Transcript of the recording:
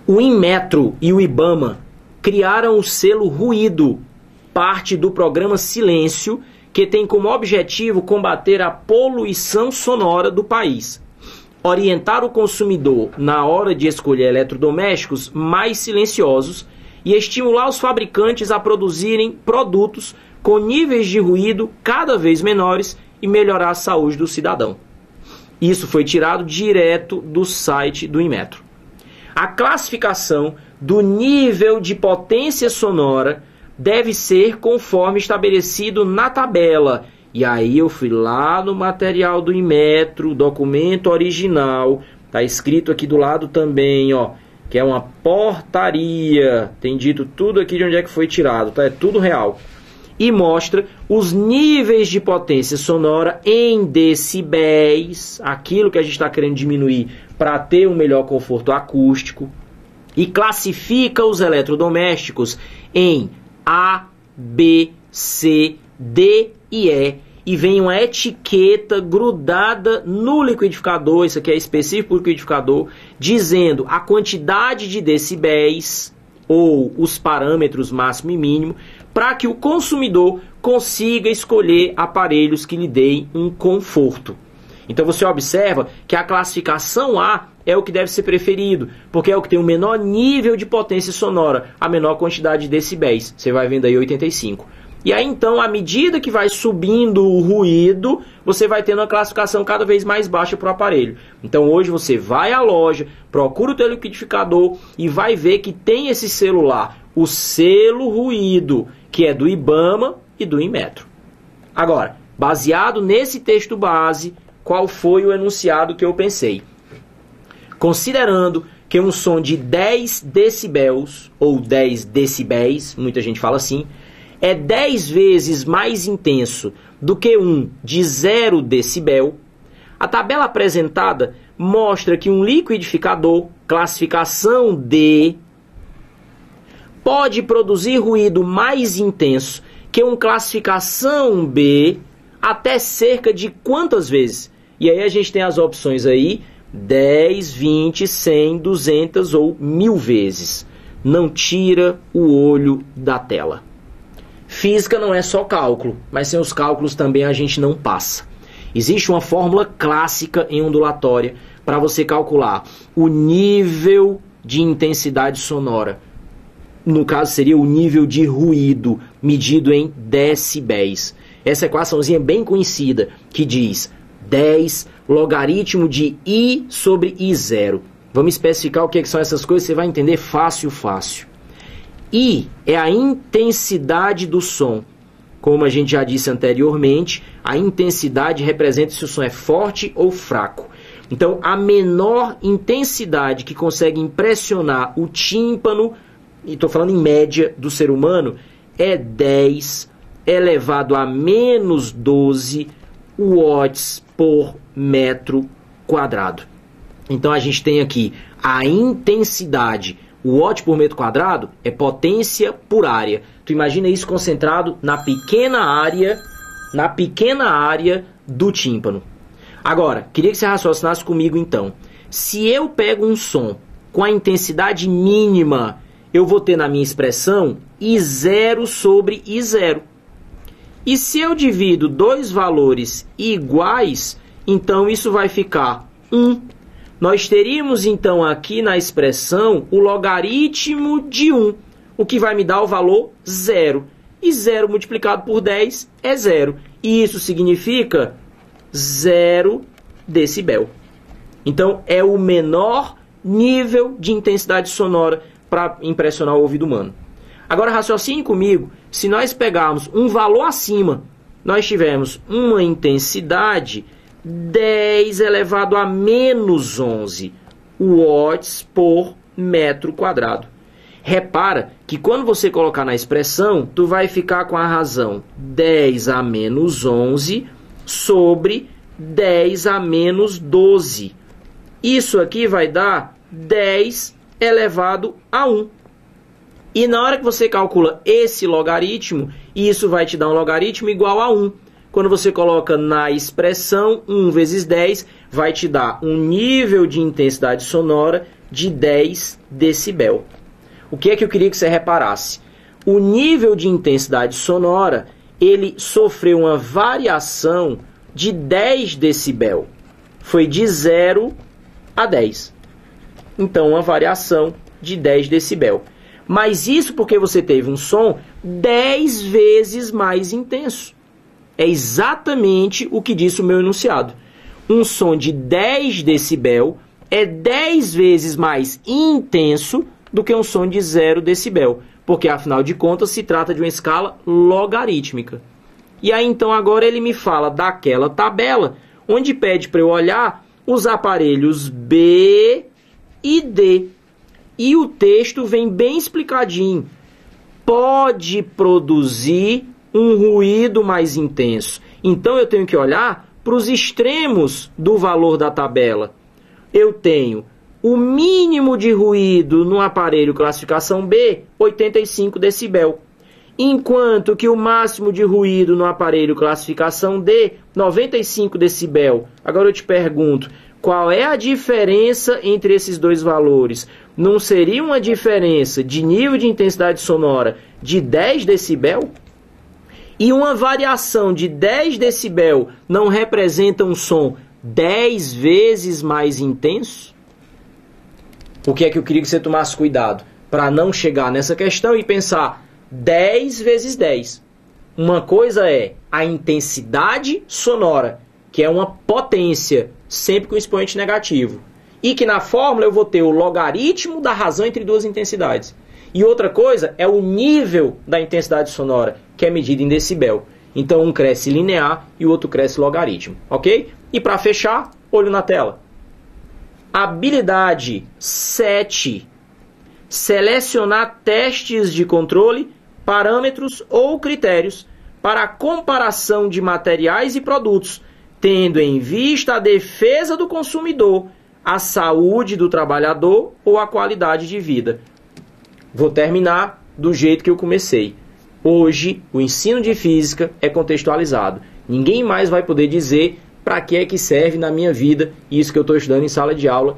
O Inmetro e o IBAMA criaram o selo Ruído, parte do programa Silêncio, que tem como objetivo combater a poluição sonora do país, orientar o consumidor na hora de escolher eletrodomésticos mais silenciosos e estimular os fabricantes a produzirem produtos com níveis de ruído cada vez menores e melhorar a saúde do cidadão. Isso foi tirado direto do site do Inmetro. A classificação do nível de potência sonora deve ser conforme estabelecido na tabela. E aí eu fui lá no material do Inmetro, documento original, tá escrito aqui do lado também, ó, que é uma portaria, tem dito tudo aqui de onde é que foi tirado, tá? É tudo real. E mostra os níveis de potência sonora em decibéis, aquilo que a gente está querendo diminuir para ter um melhor conforto acústico, e classifica os eletrodomésticos em A, B, C, D e E, e vem uma etiqueta grudada no liquidificador, isso aqui é específico para o liquidificador, dizendo a quantidade de decibéis ou os parâmetros máximo e mínimo, para que o consumidor consiga escolher aparelhos que lhe deem um conforto. Então você observa que a classificação A é o que deve ser preferido, porque é o que tem o menor nível de potência sonora, a menor quantidade de decibéis. Você vai vendo aí 85. E aí então, à medida que vai subindo o ruído, você vai tendo uma classificação cada vez mais baixa para o aparelho. Então hoje você vai à loja, procura o teu liquidificador e vai ver que tem esse selo lá, o selo Ruído, que é do IBAMA e do Inmetro. Agora, baseado nesse texto base, qual foi o enunciado que eu pensei? Considerando que um som de 10 decibéis, ou 10 decibéis, muita gente fala assim, é 10 vezes mais intenso do que um de 0 decibel, a tabela apresentada mostra que um liquidificador, classificação D, pode produzir ruído mais intenso que um classificação B até cerca de quantas vezes? E aí a gente tem as opções aí, 10, 20, 100, 200 ou 1000 vezes. Não tira o olho da tela. Física não é só cálculo, mas sem os cálculos também a gente não passa. Existe uma fórmula clássica em ondulatória para você calcular o nível de intensidade sonora. No caso seria o nível de ruído, medido em decibéis. Essa equaçãozinha é bem conhecida, que diz 10 logaritmo de I sobre I0. Vamos especificar o que são essas coisas, você vai entender fácil. I é a intensidade do som. Como a gente já disse anteriormente, a intensidade representa se o som é forte ou fraco. Então, a menor intensidade que consegue impressionar o tímpano, e estou falando em média do ser humano, é 10 elevado a menos 12 watts por metro quadrado. Então, a gente tem aqui a intensidade. O watt por metro quadrado é potência por área. Tu imagina isso concentrado na pequena área do tímpano. Agora, queria que você raciocinasse comigo então. Se eu pego um som com a intensidade mínima, eu vou ter na minha expressão I0 sobre I0. E se eu divido dois valores iguais, então isso vai ficar 1. Nós teríamos então aqui na expressão o logaritmo de 1, o que vai me dar o valor 0. E 0 multiplicado por 10 é 0. E isso significa 0 decibel. Então é o menor nível de intensidade sonora para impressionar o ouvido humano. Agora raciocine comigo, se nós pegarmos um valor acima, nós tivermos uma intensidade 10 elevado a menos 11 watts por metro quadrado. Repara que quando você colocar na expressão, tu vai ficar com a razão 10 a menos 11 sobre 10 a menos 12. Isso aqui vai dar 10 elevado a 1. E na hora que você calcula esse logaritmo, isso vai te dar um logaritmo igual a 1. Quando você coloca na expressão 1 vezes 10, vai te dar um nível de intensidade sonora de 10 decibel. O que é que eu queria que você reparasse? O nível de intensidade sonora, ele sofreu uma variação de 10 decibel. Foi de 0 a 10. Então, uma variação de 10 decibel. Mas isso porque você teve um som 10 vezes mais intenso. É exatamente o que disse o meu enunciado. Um som de 10 decibel é 10 vezes mais intenso do que um som de 0 decibel. Porque, afinal de contas, se trata de uma escala logarítmica. E aí, então, agora ele me fala daquela tabela, onde pede para eu olhar os aparelhos B e D. E o texto vem bem explicadinho. Pode produzir um ruído mais intenso. Então, eu tenho que olhar para os extremos do valor da tabela. Eu tenho o mínimo de ruído no aparelho classificação B, 85 decibel. Enquanto que o máximo de ruído no aparelho classificação D, 95 decibel. Agora eu te pergunto, qual é a diferença entre esses dois valores? Não seria uma diferença de nível de intensidade sonora de 10 decibel? E uma variação de 10 decibel não representa um som 10 vezes mais intenso? O que é que eu queria que você tomasse cuidado? Para não chegar nessa questão e pensar 10 vezes 10. Uma coisa é a intensidade sonora, que é uma potência, sempre com expoente negativo. E que na fórmula eu vou ter o logaritmo da razão entre duas intensidades. E outra coisa é o nível da intensidade sonora, que é medido em decibel. Então um cresce linear e o outro cresce logaritmo, ok? E para fechar, olho na tela. Habilidade 7. Selecionar testes de controle, parâmetros ou critérios para a comparação de materiais e produtos, tendo em vista a defesa do consumidor, a saúde do trabalhador ou a qualidade de vida. Vou terminar do jeito que eu comecei. Hoje, o ensino de física é contextualizado. Ninguém mais vai poder dizer para que é que serve na minha vida isso que eu estou estudando em sala de aula